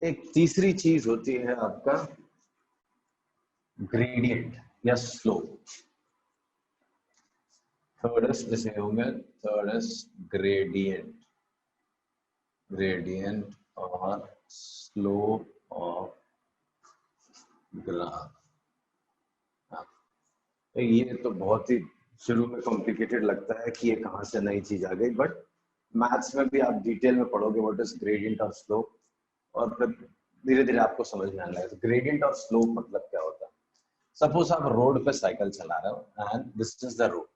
एक तीसरी चीज होती है आपका ग्रेडियंट या स्लोप। थर्ड इज जैसे होंगे, थर्ड इज ग्रेडियंट, ग्रेडियंट और स्लोप ऑफ ग्राफ। ये तो बहुत ही शुरू में कॉम्प्लिकेटेड लगता है कि ये कहाँ से नई चीज आ गई, बट मैथ्स में भी आप डिटेल में पढ़ोगे व्हाट इज ग्रेडियंट और स्लोप, और फिर धीरे धीरे आपको समझ में आने लगेगा ग्रेडियंट और स्लोप मतलब क्या होता है। सपोज आप रोड पे साइकिल चला रहे हो and this is the road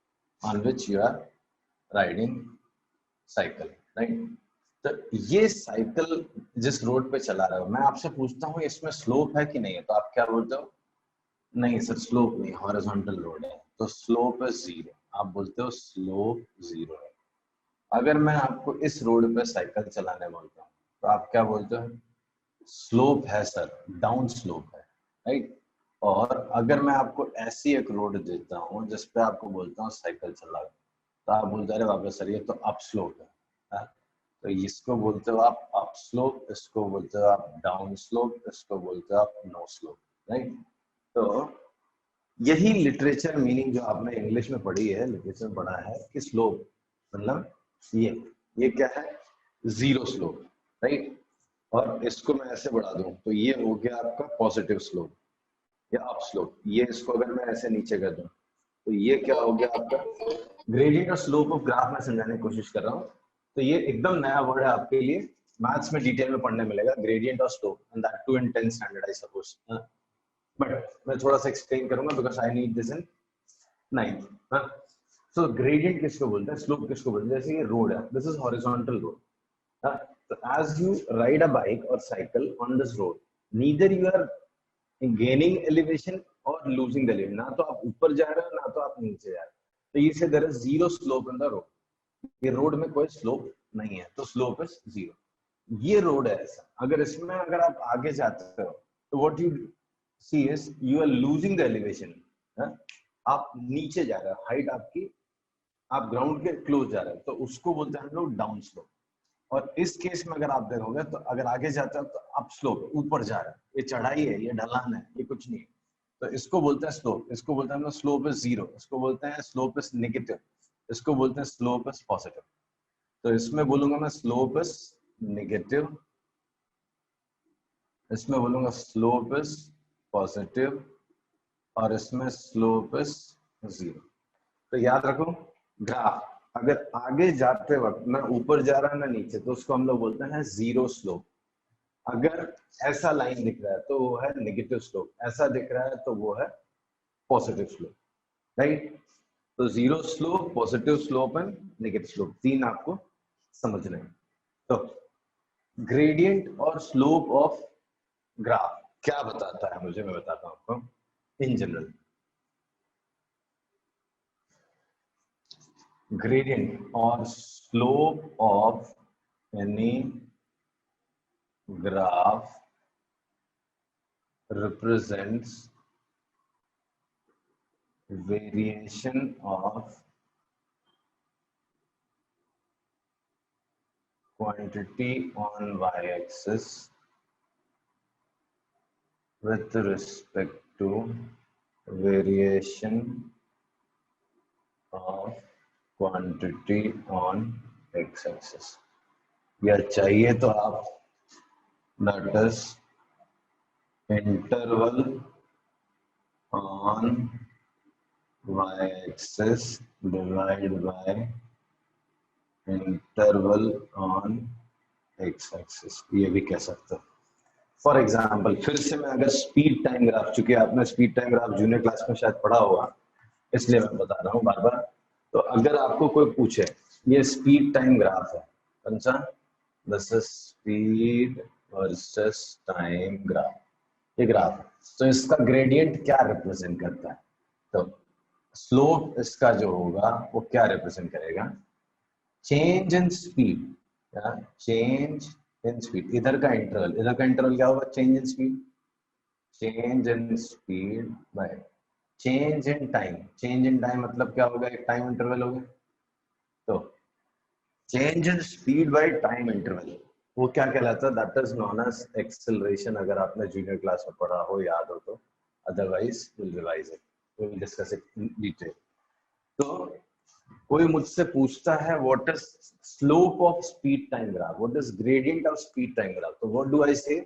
on which you are riding cycle, right. तो ये साइकिल जिस रोड पे चला रहे हो, मैं आपसे पूछता हूँ इसमें स्लोप है कि नहीं है, तो आप क्या बोलते हो? नहीं सर स्लोप नहीं, हॉरिजॉन्टल रोड है तो स्लोप इज जीरो। आप बोलते हो स्लोप जीरो है। अगर मैं आपको इस रोड पे साइकिल चलाने बोलता हूँ तो आप क्या बोलते हो? स्लोप है सर, डाउन स्लोप है, राइट। और अगर मैं आपको ऐसी एक रोड देता हूँ जिसपे आपको बोलता हूँ साइकिल चलाओ, तो आप बोलते हैं अरे वापस सर ये तो अप स्लोप है, हाँ? तो इसको बोलते हो आप अप स्लोप, इसको बोलते हो आप डाउन स्लोप, इसको बोलते हो आप नो स्लोप, राइट। तो यही लिटरेचर मीनिंग जो आपने इंग्लिश में पढ़ी है, लिटरेचर में पढ़ा है कि स्लोप मतलब ये क्या है? Zero slope, right. और इसको मैं ऐसे बढ़ा दूं तो ये हो गया आपका पॉजिटिव स्लोप या अप स्लोप। ये इसको अगर मैं ऐसे नीचे कर दूं तो ये क्या हो गया आपका ग्रेडियंट और स्लोप ऑफ ग्राफ। मैं समझाने की कोशिश कर रहा हूँ, तो ये एकदम नया वर्ड है आपके लिए, मैथ्स में डिटेल में पढ़ने मिलेगा ग्रेडियंट और slope, and that too in 10th standard I suppose. But मैं थोड़ा सा एक्सप्लेन करूंगा because I need this in 9th। So gradient किसको बोलते हैं, स्लोप किसको बोलते हैं? जैसे ये रोड है, this is horizontal road. So as you ride a bike or cycle on this road, neither you are gaining elevation or losing the elevation। ना तो आप ऊपर जा रहे हो ना तो आप नीचे जा रहे हो, तो ये से there is zero slope in the road। ये रोड में कोई स्लोप नहीं है तो स्लोप इज जीरो। ये रोड है ऐसा, अगर इसमें अगर आप आगे जाते हो तो what you see is you are losing the elevation. आप नीचे जा रहे हो, हाइट आपकी, आप ग्राउंड के क्लोज जा रहे हो, तो उसको बोलते हैं हम लोग डाउन स्लोप। और इस केस में अगर आप देखोगे तो अगर आगे जाता है तो अप स्लोप, ऊपर जा रहा है, ये चढ़ाई है, ये ढलान है, ये कुछ नहीं है, तो इसको बोलते हैं स्लोप। इसको बोलते हैं स्लोप इज जीरो, इसको बोलते हैं स्लोप इज नेगेटिव, इसको बोलते हैं स्लोप इज पॉजिटिव। तो इसमें बोलूंगा मैं स्लोप इज नेगेटिव, इसमें बोलूंगा स्लोप इज पॉजिटिव, और इसमें स्लोप इज जीरो। तो याद रखो ग्राफ अगर आगे जाते वक्त ना ऊपर जा रहा है ना नीचे, तो उसको हम लोग बोलते हैं जीरो स्लोप। अगर ऐसा लाइन दिख रहा है तो वो है नेगेटिव स्लोप, ऐसा दिख रहा है तो वो है पॉजिटिव स्लोप, राइट। तो zero slope, positive slope and negative slope, तीन आपको समझना है। तो ग्रेडियंट और स्लोप ऑफ ग्राफ क्या बताता है मुझे, मैं बताता हूं आपको in general. gradient or slope of any graph represents variation of quantity on y-axis with respect to variation of quantity on x-axis। या चाहिए तो आप that is interval on y-axis divided by interval on x-axis, ये भी कह सकते हो। For example फिर से मैं अगर स्पीड टाइम ग्राफ, चूंकि आपने speed time graph junior class में शायद पढ़ा होगा इसलिए मैं बता रहा हूँ बार बार। तो अगर आपको कोई पूछे ये स्पीड टाइम ग्राफ है, कौन सा? This is speed versus time graph, ये ग्राफ है, तो इसका ग्रेडियंट क्या रिप्रेजेंट करता है? तो स्लोप इसका जो होगा वो क्या रिप्रेजेंट करेगा? Change in speed, change in speed. इधर का इंटरवल क्या होगा? Change in speed, change in speed by change in time. Change in time मतलब क्या होगा? एक टाइम इंटरवल होगा, तो change in speed by time interval, वो क्या कहलाता है, that is known as acceleration. अगर आपने जूनियर क्लास में पढ़ा हो, याद हो तो, otherwise will revise it, will discuss it in detail. तो कोई मुझसे पूछता है what is slope of speed time graph, what is gradient of speed time graph, तो व्हाट डू आई से?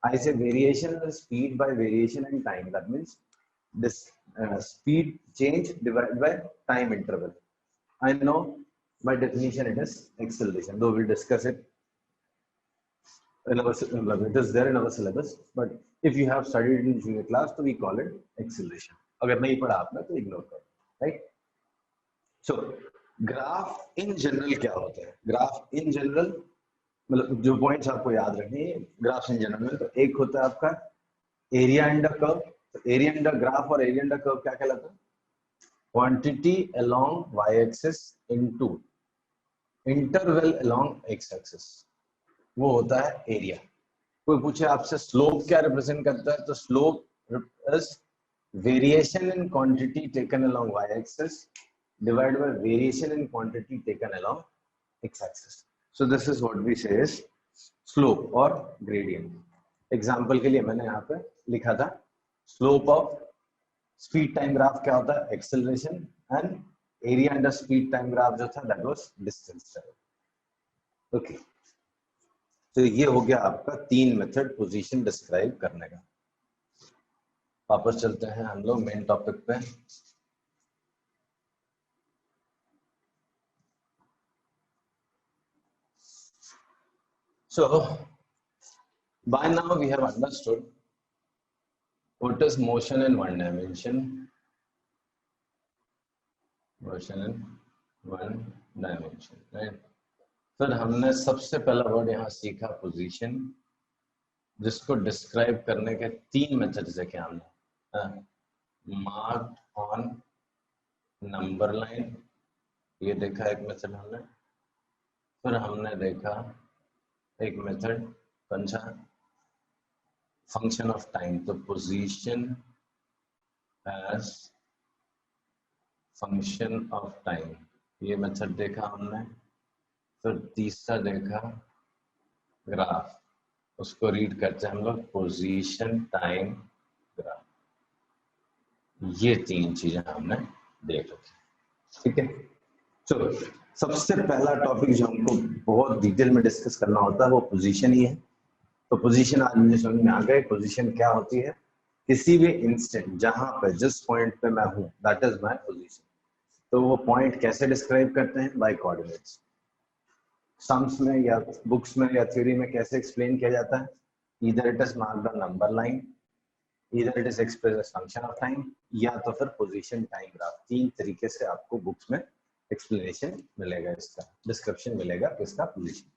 I say variation in speed by variation in time. That means this speed change divided by time interval. I know by definition it is acceleration, though we'll discuss it in our, it is there in our syllabus. But if you have studied in junior class, so we call it acceleration. अगर नहीं पढ़ा आपने तो ignore करो, right? So graph in general क्या होता है? Graph in general मतलब जो पॉइंट्स आपको याद रखने हैं ग्राफ्स इन जनरल में, तो एक होता है आपका एरिया अंडर कर्व। तो एरिया अंडर ग्राफ और एरिया अंडर कर्व क्या कहलाता है? Quantity along Y axis into interval along X axis, वो होता है एरिया। कोई पूछे आपसे स्लोप क्या रिप्रेजेंट करता है, तो slope is variation in quantity taken along Y axis divided by variation in quantity taken along X axis. So this is what we say is slope और gradient. Example के लिए मैंने यहाँ पे लिखा था slope of speed time graph क्या होता है? Acceleration, and area under speed time graph जो था that was distance travel. Okay. तो ये हो गया आपका 3 मेथड पोजीशन डिस्क्राइब करने का। वापस चलते हैं हम लोग मेन टॉपिक पे। So by now we have understood what is motion in one dimension. Motion in one dimension, right? फिर हमने सबसे पहला वर्ड यहाँ सीखा पोजीशन, जिसको डिस्क्राइब करने के 3 मेथड्स है क्या हमने? मार्क ऑन नंबर लाइन, ये देखा एक मेथड हमने। फिर हमने देखा एक मेथड कौन सा? फंक्शन ऑफ टाइम, तो position as function of time, ये मेथड देखा हमने। फिर तीसरा देखा ग्राफ, उसको रीड करते हैं हम लोग पोजीशन टाइम ग्राफ। ये 3 चीजें हमने देख रखी, ठीक है। चलो सबसे पहला टॉपिक जो हमको बहुत डिटेल में डिस्कस करना होता है वो पोजीशन ही है। तो पोजीशन आज मुझे समझ में आ गए। पोजीशन क्या होती है? किसी भी इंस्टेंट जहां पे जिस पॉइंट पे मैं हूं, दैट इज माय पोजीशन। तो वो पॉइंट कैसे डिस्क्राइब करते हैं? Bye coordinates. सम्स में या बुक्स में या थ्योरी में कैसे एक्सप्लेन किया जाता है? Either it is marked on number line, either it is expressed as function of time, या तो फिर पोजीशन टाइम ग्राफ। 3 तरीके से आपको बुक्स में एक्सप्लेनेशन मिलेगा, इसका डिस्क्रिप्शन मिलेगा किसका? पोजीशन।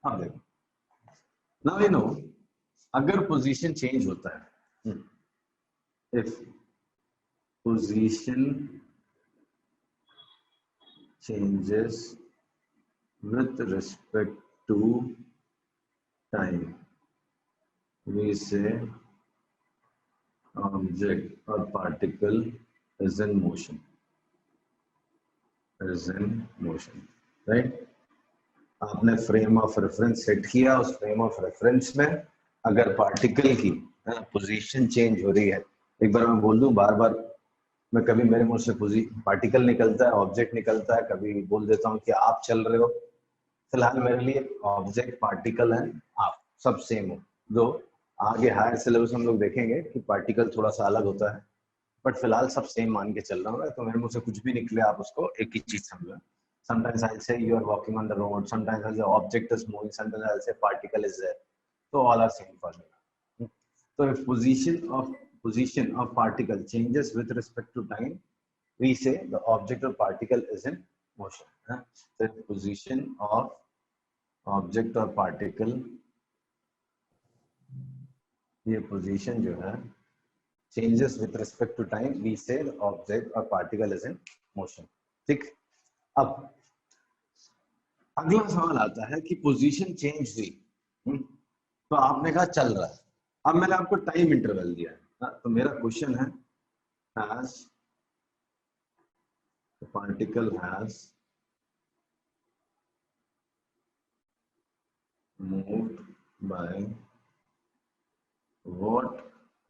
अब देखो, नाउ यू नो अगर पोजीशन चेंज होता है, if position changes with respect to time, we say object or particle is in motion, right? आपने फ्रेम ऑफ रेफरेंस सेट किया, उस फ्रेम ऑफ रेफरेंस में अगर पार्टिकल की पोजीशन चेंज हो रही है, एक बार मैं बोल दूं, बार बार मैं कभी मेरे मुंह से पार्टिकल निकलता है, ऑब्जेक्ट निकलता है, कभी बोल देता हूं कि आप चल रहे हो। फिलहाल मेरे लिए ऑब्जेक्ट, पार्टिकल है, आप सब सेम हो। दो आगे हायर सिलेबस हम लोग देखेंगे कि पार्टिकल थोड़ा सा अलग होता है, बट फिलहाल सब सेम मान के चल रहा हूँ। तो मेरे मुंह से कुछ भी निकले आप उसको एक ही चीज समझो। Sometimes I'll say you are walking on the road, sometimes I'll say object is moving, sometimes I'll say particle is there. So all are same for me. So if position of particle changes with respect to time, we say the object or particle is in motion. So if position of object और particle, ये position जो है changes with respect to time, we say object और particle is in motion, ठीक। अब अगला सवाल आता है कि पोजीशन चेंज हुई, तो आपने कहा चल रहा है। अब मैंने आपको टाइम इंटरवल दिया है, तो मेरा क्वेश्चन है as the particle has moved by what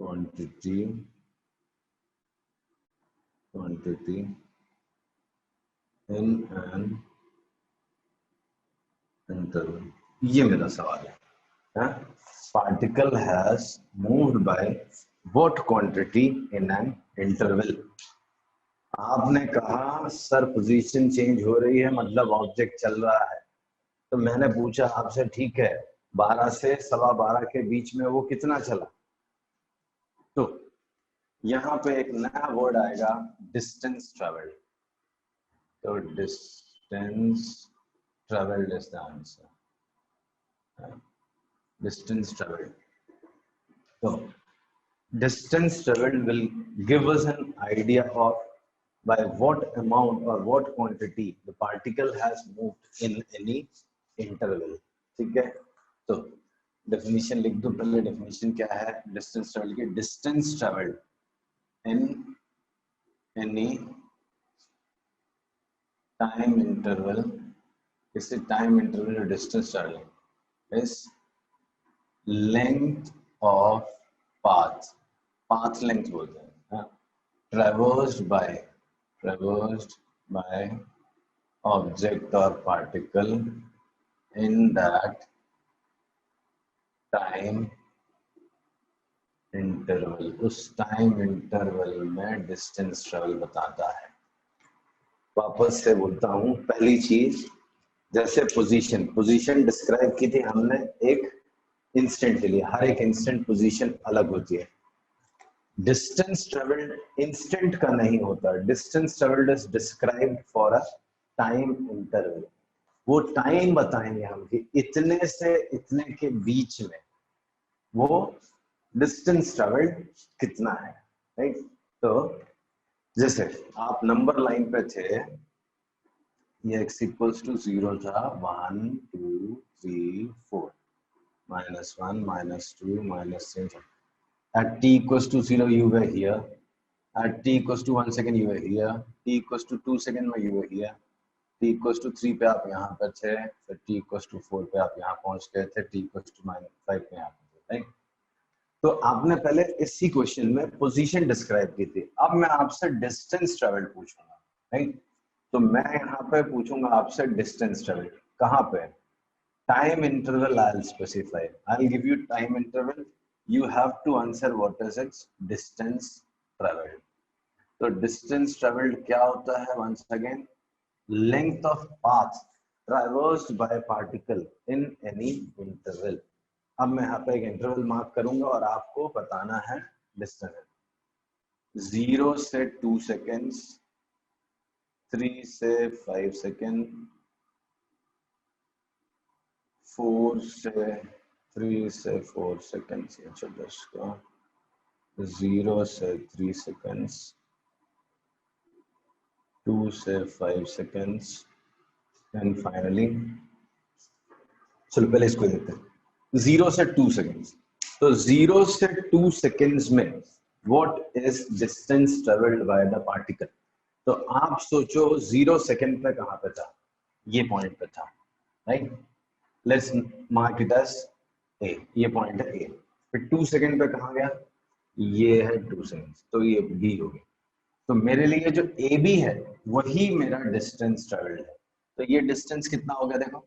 quantity in an interval, ये मेरा सवाल है। Particle has moved by what quantity in an interval. आपने कहा सर पोजीशन चेंज हो रही है, मतलब ऑब्जेक्ट चल रहा है। तो मैंने पूछा आपसे, ठीक है 12 से 12:15 के बीच में वो कितना चला। तो यहाँ पे एक नया वर्ड आएगा, डिस्टेंस ट्रेवल्ड। तो distance travelled is the answer, distance travelled. तो distance traveled will give us an idea of by what amount or what quantity the particle has moved in any interval। ठीक है, तो definition लिख दो पहले। Definition क्या है डिस्टेंस ट्रेवल की? Distance travelled in any time interval, किसी time interval distance travel is length of path, path length बोलते हैं, traversed by object or particle in that time interval, उस टाइम इंटरवल में डिस्टेंस ट्रेवल बताता है। वापस से बोलता हूं, पहली चीज जैसे पोजीशन डिस्क्राइब की थी हमने एक इंस्टेंट के लिए, हर एक इंस्टेंट पोजीशन अलग होती है। डिस्टेंस ट्रेवल्ड इंस्टेंट का नहीं होता, distance travelled is described for a time interval. वो टाइम बताएंगे हम कि इतने से इतने के बीच में वो डिस्टेंस ट्रेवल्ड कितना है, राइट। तो जैसे आप नंबर लाइन पे थे, ये x इक्वल्स टू 0 था, 1 2 3 4, -1 -2 -3। At t equals to 0 you were here, at t equals to 1 second you were here, t equals to 2 second में you were here, t equals to 3 पे आप यहाँ पर थे, फिर t equals to 4 पे आप यहाँ पहुँच गए थे, t equals to -5 पे यहाँ पे थे, राइट। तो आपने पहले इसी क्वेश्चन में पोजीशन डिस्क्राइब की थी, अब मैं आपसे डिस्टेंस ट्रेवल्ड पूछूंगा, राइट। तो मैं यहाँ पे पूछूंगा आपसे डिस्टेंस ट्रेवल्ड कहाँ पे, time interval I'll specify, I'll give you time interval, you have to answer what is its distance traveled। तो distance traveled क्या होता है? once again length of path traversed by a particle in any interval। अब मैं यहाँ पे एक interval mark करूंगा और आपको बताना है डिस्टेंस। 0 से 2 सेकेंड्स, 3 से 5 सेकेंड, 4 से 3 से 4 सेकेंड्स, 0 से 3 सेकेंड्स, 2 से 5 सेकेंड्स एंड फाइनली, चलो पहले इसको देखते हैं, 0 से 2 सेकेंड्स। तो 0 से 2 सेकेंड्स में what is distance travelled by the particle. तो आप सोचो 0 सेकेंड पे कहाँ पे था? ये पॉइंट पे था, right. Let's mark it as A, ये पॉइंट है ए। फिर 2 सेकेंड पे कहाँ गया? ये है 2 सेकेंड, तो ये बी हो गया। तो मेरे लिए जो ए बी है वही मेरा डिस्टेंस ट्रेवल्ड है। तो ये डिस्टेंस कितना हो गया देखो,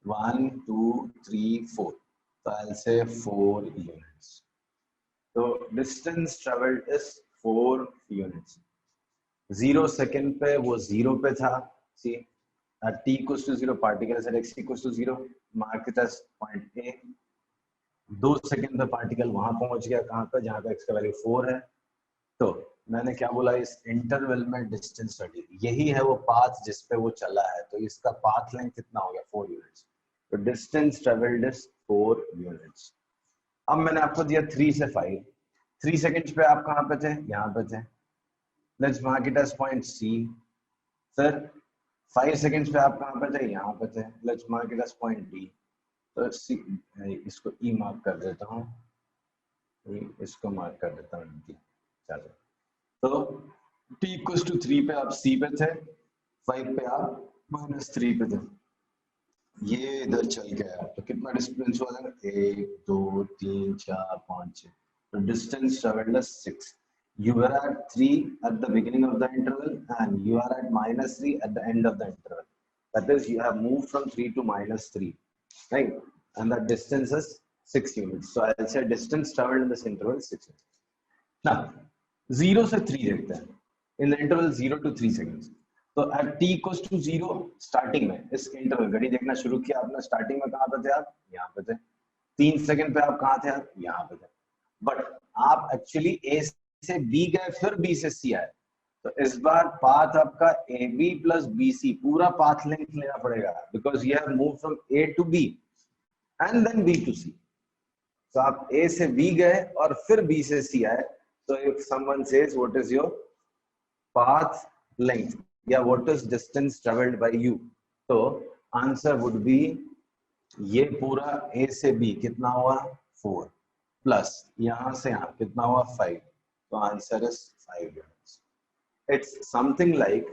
1 2 3 4, तो I'll say 4 units। तो distance travelled is 4 units। 0 second पे वो 0 पे था, सी at t equals to 0 particle is at x equals to 0, mark it as point A। 2 second पे पार्टिकल वहां पहुंच गया, कहां पे? जहां पे x का वैल्यू 4 है। तो मैंने क्या बोला, इस इंटरवल में डिस्टेंस स्टडी, यही है वो पाथ जिस पे वो चला है। तो इसका पाथ लेंथ कितना हो गया? 4 यूनिट्स। तो डिस्टेंस ट्रेवल्ड इज 4 यूनिट्स। अब मैंने आपको दिया 3 से 5, 3 सेकेंड्स पे आप कहां पे थे? यहाँ पे थे। Let's mark it as point C. Sir 5 seconds पे आप कहां पे थे? यहाँ पे थे। Let's mark it as point D. तो इसको ई मार्क कर देता हूँ, इसको मार्क कर देता हूँ डी। चलो, तो t इक्वल्स टू 3 पे आप C पे थे, 5 पे आप -3 पे थे। ये इधर चल के आया तो कितना डिस्टेंस हुआ था? 1 2 3 4 5 6, तो distance travelled is 6. You were at 3 at the beginning of the interval and you are at -3 at the end of the interval. That is, you have moved from 3 to -3, right? And that distance is 6 units. So I'll say distance traveled in this interval is 6 units. Now, 0 से 3 देखते हैं. In the interval 0 to 3 seconds. तो at t equals to 0 starting में इस interval घड़ी देखना शुरू किया आपने. स्टार्टिंग में कहाँ पे थे आप? यहाँ पे थे. 3 सेकंड पे आप कहाँ थे? आप यहाँ पे थे. बट आप एक्चुअली ए से बी गए, फिर बी से सी आए. तो इस बार पाथ आपका A B plus B C, पूरा पाथ लेंथ लेना पड़ेगा because you have move from A to B and then B to C. तो आप ए से बी गए और फिर बी से सी आए. तो if someone says what is your path length या what is distance travelled by you, तो आंसर वुड बी ये पूरा ए से बी कितना हुआ? 4 प्लस यहां से यहां कितना हुआ? 5. तो answer is 5 units. It's something like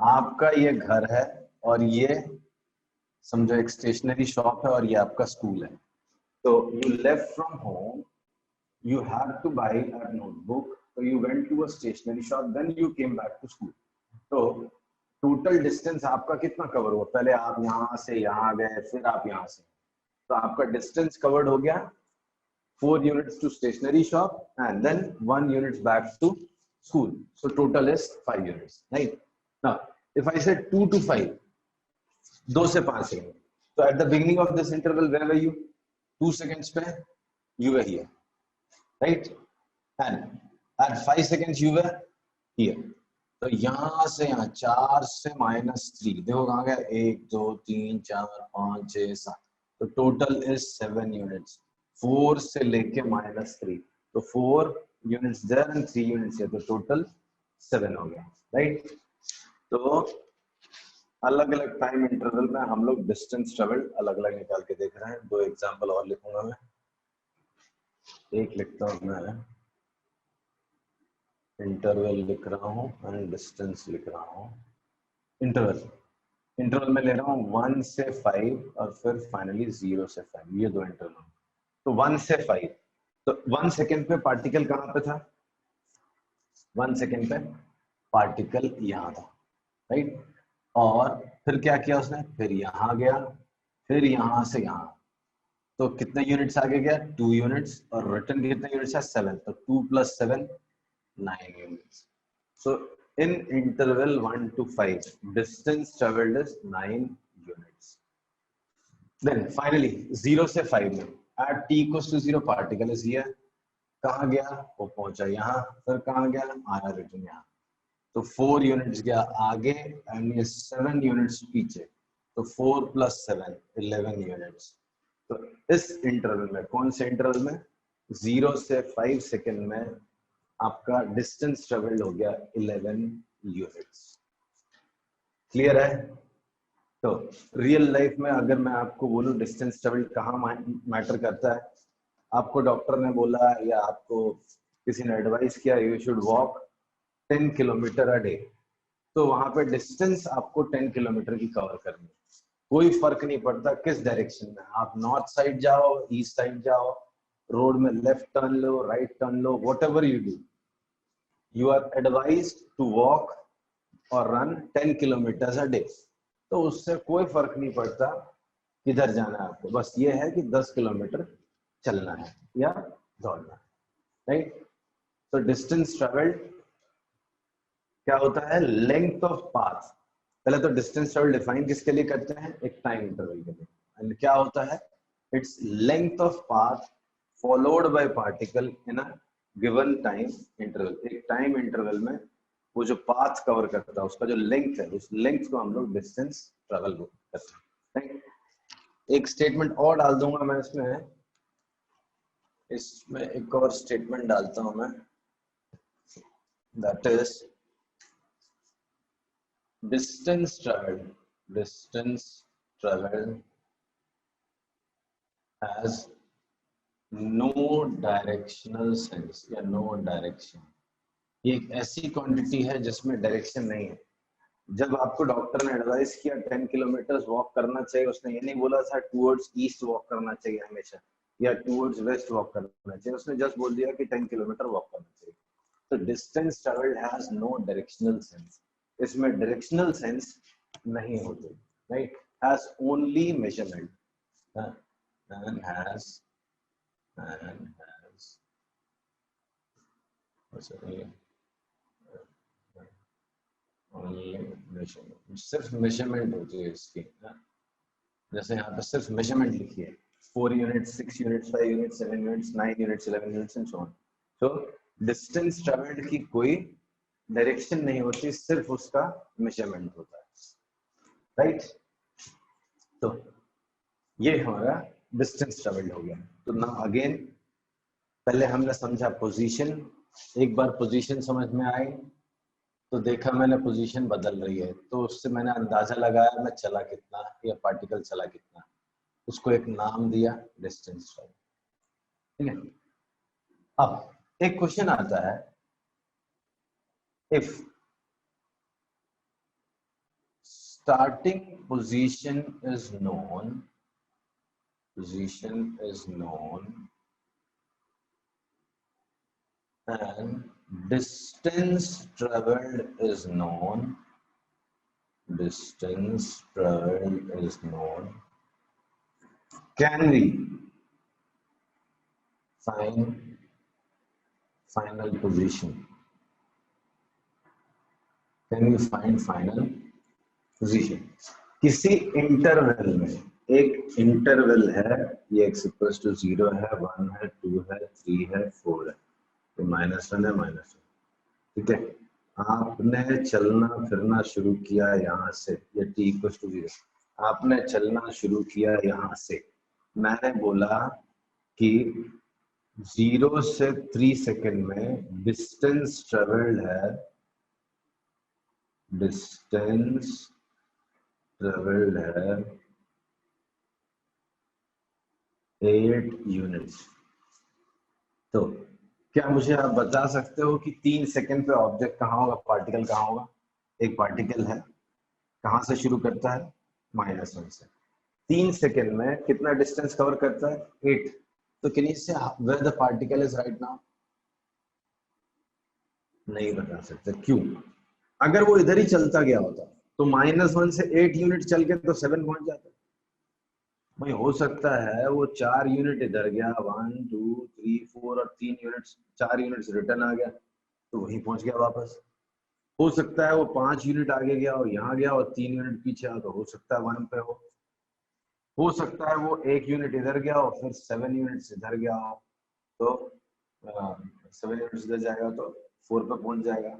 आपका ये घर है और ये समझो एक स्टेशनरी शॉप है और ये आपका स्कूल है. तो you left from home, you had to buy a notebook, so you went to a stationery shop, then you came back to school. तो टोटल डिस्टेंस आपका कितना कवर हुआ? पहले आप यहाँ से यहाँ गए, फिर आप यहाँ से, तो आपका डिस्टेंस कवर्ड हो गया 4 units to stationery shop and then 1 unit back to school. So total is 5 units, right? Now, if I said 2 to 5, 2 से 5 second, so at the beginning of this interval, where were you? 2 seconds पे you were here, right? And at 5 seconds you were here. तो यहां से यहाँ 4 से -3 देखो कहाँ गया? 1 2 3 4 5 6 7, तो टोटल इज 7 यूनिट्स. 4 से लेके -3, तो 4 units there and 3 units here, तो टोटल 7 हो गया, राइट? तो अलग अलग टाइम इंटरवल में हम लोग डिस्टेंस ट्रेवल अलग अलग निकाल के देख रहे हैं. 2 एग्जांपल और लिखूंगा मैं. एक लिखता हूं मैं, इंटरवल लिख रहा हूँ एंड डिस्टेंस लिख रहा हूँ. इंटरवल में ले रहा हूँ 1 से 5 और फिर फाइनली 0 से 5, ये 2 इंटरवल. तो 1 से 5, तो 1 सेकेंड पे पार्टिकल कहाँ पे था? 1 सेकेंड पे पार्टिकल यहाँ था, राइट? और फिर क्या किया उसने? फिर यहाँ गया, फिर यहाँ से यहाँ, तो कितने यूनिट्स आगे गया? 2 यूनिट्स. और रिटर्न कितने यूनिट्स है? 7. तो 2 + 7 9 units. So in interval 1 to 5, distance traveled is 9 units. Then finally 0 से 5 में at t equals to 0 particle is here. कहाँ गया? वो पहुंचा यहाँ. फिर कहाँ गया? आया रिटर्न यहाँ. तो 4 यूनिट्स गया आगे एंड ये 7 यूनिट्स पीछे. तो 4 + 7 11 यूनिट्स. तो इस इंटरवल में, कौन से इंटरवल में? 0 से 5 सेकेंड में आपका डिस्टेंस ट्रेवल्ड हो गया 11 यूनिट्स. क्लियर है? तो रियल लाइफ में अगर मैं आपको बोलूं डिस्टेंस ट्रेवल्ड कहाँ मैटर करता है, आपको डॉक्टर ने बोला या आपको किसी ने एडवाइस किया you should walk 10 kilometre a day, तो वहां पे डिस्टेंस आपको 10 किलोमीटर की कवर करनी है. कोई फर्क नहीं पड़ता किस डायरेक्शन में, आप नॉर्थ साइड जाओ, ईस्ट साइड जाओ, रोड में left turn low, right turn low, what ever you do, you are advised to walk or run 10 kilometers a day. तो उससे कोई फर्क नहीं पड़ता किधर जाना है आपको, बस ये है कि 10 किलोमीटर चलना है या दौड़ना है, राइट? तो डिस्टेंस ट्रेवल्ड क्या होता है? Length of path. पहले तो डिस्टेंस ट्रेवल डिफाइन किसके लिए करते हैं? एक टाइम इंटरवल के लिए. एंड क्या होता है? Its length of path followed by particle in a given time interval. एक टाइम इंटरवल में वो जो पाथ कवर करता है उसका जो लेंथ है, उस लेंथ को हम लोग डिस्टेंस ट्रेवल करते हैं. एक स्टेटमेंट और डाल दूंगा मैं इसमें एक और स्टेटमेंट डालता हूं मैं, that is distance travelled has no directional sense या नो डायरेक्शन. ये एक ऐसी क्वांटिटी है जिसमें डायरेक्शन नहीं है. जब आपको डॉक्टर ने एडवाइस किया 10 किलोमीटर वॉक करना चाहिए, उसने ये नहीं बोला था टूवर्ड्स ईस्ट वॉक करना चाहिए हमेशा या टूवर्ड्स वेस्ट वॉक करना चाहिए, उसने जस्ट बोल दिया कि 10 किलोमीटर वॉक करना चाहिए। तो distance travelled has no directional sense, इसमें डायरेक्शनल सेंस नहीं होते, right, has only measurement and has सिर्फ मेजरमेंट होती है इसकी, जैसे यहाँ पे सिर्फ मेजरमेंट लिखी है 4 units 6 units 5 units 7 units 9 units 11 units and so on. तो डिस्टेंस ट्रेवल्ड की कोई डायरेक्शन नहीं होती, सिर्फ उसका मेजरमेंट होता है, राइट। तो ये हमारा डिस्टेंस ट्रेवल्ड हो गया। तो ना अगेन पहले हमने समझा पोजीशन, एक बार पोजीशन समझ में आई तो देखा मैंने पोजीशन बदल रही है, तो उससे मैंने अंदाजा लगाया मैं चला कितना या पार्टिकल चला कितना, उसको एक नाम दिया डिस्टेंस ट्रेवल्ड, ठीक है। अब एक क्वेश्चन आता है, if starting position is known and distance traveled is known, can we find final position? Can we find final position? किसी इंटरवल में, एक इंटरवल है, ये x इक्वल्स टू 0 है, 1 है, 2 है, 3 है, 4 है, तो -1 है, -1, ठीक है। आपने चलना फिरना शुरू किया यहाँ से, ये t इक्वल्स टू 0, आपने चलना शुरू किया यहाँ से, मैंने बोला कि 0 से 3 सेकेंड में डिस्टेंस ट्रेवल्ड है, डिस्टेंस ट्रेवल्ड है 8 यूनिट्स। तो क्या मुझे आप बता सकते हो कि 3 सेकेंड पे ऑब्जेक्ट कहाँ होगा, पार्टिकल कहाँ होगा? एक पार्टिकल है, कहाँ से शुरू करता है, -1 से, 3 सेकेंड में कितना डिस्टेंस कवर करता है, 8। तो can you say where the particle is right now? नहीं बता सकते, क्यों? अगर वो इधर ही चलता गया होता तो -1 से 8 यूनिट चल के तो 7 पहुंच जाता। भाई हो सकता है वो 4 यूनिट इधर गया, 1 2 3 4 और 3 यूनिट्स, 4 यूनिट्स रिटर्न आ गया तो वहीं पहुंच गया वापस। हो सकता है वो 5 यूनिट आगे गया और यहाँ गया और 3 यूनिट पीछे आ, तो हो सकता है 1 पे हो सकता है वो 1 यूनिट इधर गया और फिर 7 यूनिट्स इधर गया हो, तो 7 यूनिट्स इधर जाएगा तो 4 पे पहुंच जाएगा।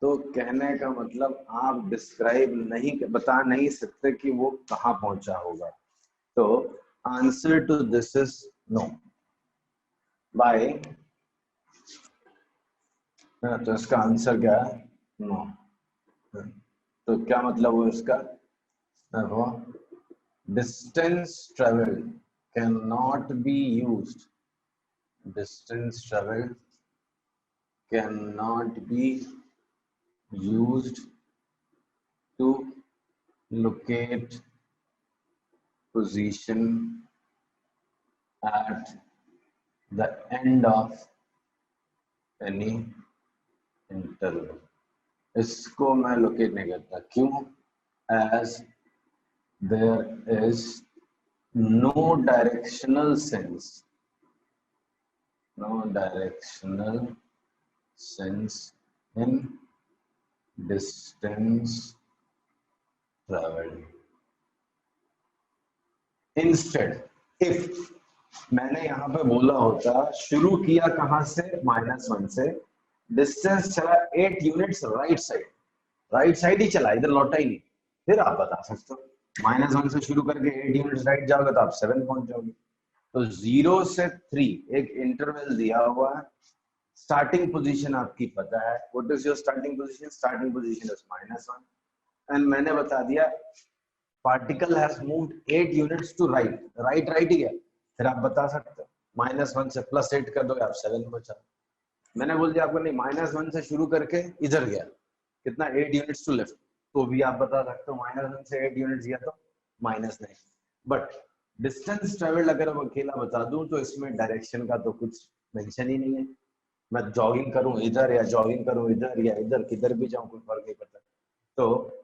तो कहने का मतलब आप डिस्क्राइब नहीं, बता नहीं सकते कि वो कहाँ पहुंचा होगा। तो answer to this is no. Bye, तो इसका आंसर क्या है, नो। तो क्या मतलब हुआ इसका, देखो distance travelled can not be used, distance travelled can not be used to locate position at the end of any interval। इसको मैं लोकेट नहीं करता, क्यों? as there is no directional sense, in distance traveled। Instead, if मैंने यहाँ पे बोला होता, शुरू किया कहाँ से, -1 से, डिस्टेंस चला 8 यूनिट्स राइट साइड ही चला, इधर लौटा ही नहीं, फिर आप बता सकते हो -1 से शुरू करके 8 यूनिट्स राइट जाओगे तो आप 7 पहुंच जाओगे। तो 0 से 3 एक इंटरवल दिया हुआ है, स्टार्टिंग पोजीशन आपकी पता है, what is your starting position, starting position is -1 and मैंने बता दिया particle has moved 8 units to right ही है, फिर आप बता सकते हो -1 से +8 कर दो आप 7 पहुंचा। मैंने बोल दिया आपको नहीं, -1 से शुरू करके इधर गया, कितना 8 यूनिट्स टू लेफ्ट, तो भी आप बता सकते हो -1 से 8 यूनिट्स गया तो -9। बट डिस्टेंस ट्रेवल्ड अगर मैं अकेला बता दूं तो इसमें डायरेक्शन का तो कुछ मेंशन ही नहीं है। मैं जॉगिंग करूं इधर या जॉगिंग करूं इधर या इधर, किधर भी जाऊं कोई फर्क नहीं पड़ता। तो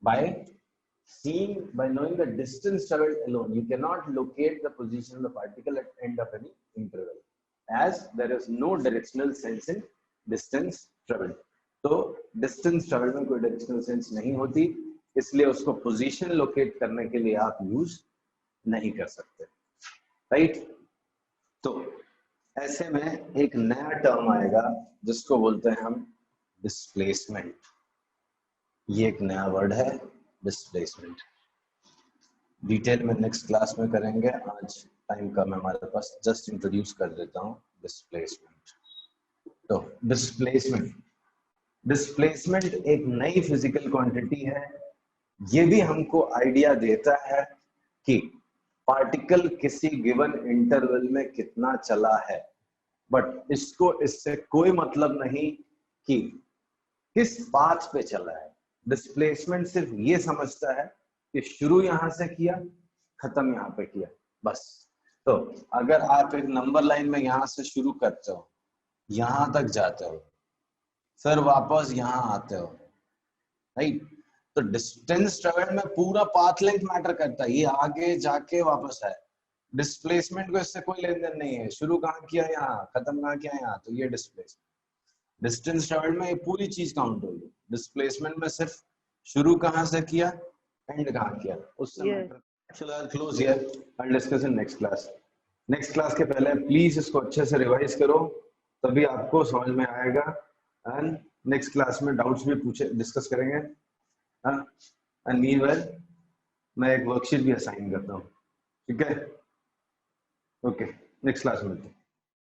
by knowing the distance traveled alone, you cannot locate the position of the particle at end of any interval, as there is no directional sense in distance traveled. तो distance traveled में कोई directional sense नहीं होती, इसलिए उसको position locate करने के लिए आप use नहीं कर सकते, right? तो ऐसे में एक नया टर्म आएगा जिसको बोलते हैं हम डिस्प्लेसमेंट। ये एक नया वर्ड है डिस्प्लेसमेंट। डिटेल में नेक्स्ट क्लास में करेंगे, आज टाइम कम है हमारे पास, जस्ट इंट्रोड्यूस कर देता हूँ डिस्प्लेसमेंट। तो डिस्प्लेसमेंट एक नई फिजिकल क्वांटिटी है। ये भी हमको आइडिया देता है कि पार्टिकल किसी गिवन इंटरवल में कितना चला है, बट इससे कोई मतलब नहीं कि किस पाथ पे चला है। डिस्प्लेसमेंट सिर्फ ये समझता है कि शुरू यहां से किया, खत्म यहां पे किया, बस। तो अगर आप एक नंबर लाइन में यहां से शुरू करते हो, यहां तक जाते हो, फिर वापस यहां आते हो, राइट? तो डिस्टेंस ट्रेवल्ड में पूरा पाथ लेंथ मैटर करता है, ये आगे जाके वापस है। डिस्प्लेसमेंट को इससे कोई लेन देन नहीं है, शुरू कहाँ किया यहाँ, खत्म कहाँ किया यहाँ, तो ये डिस्प्लेसमेंट। डिस्टेंस ट्रेवल्ड में ये पूरी चीज काउंट होगी, डिस्प्लेसमेंट में सिर्फ शुरू कहाँ से किया, एंड कहाँ किया, उससे मैटर। चलो close here, I discuss in next class. Next class के पहले प्लीज इसको अच्छे से रिवाइज करो, तभी आपको समझ में आएगा। एंड नेक्स्ट क्लास में डाउट्स भी पूछे, डिस्कस करेंगे। एंड मीनवाइल मैं एक वर्कशीट भी असाइन करता हूँ, ठीक है? ओके, नेक्स्ट क्लास में मिलते हैं।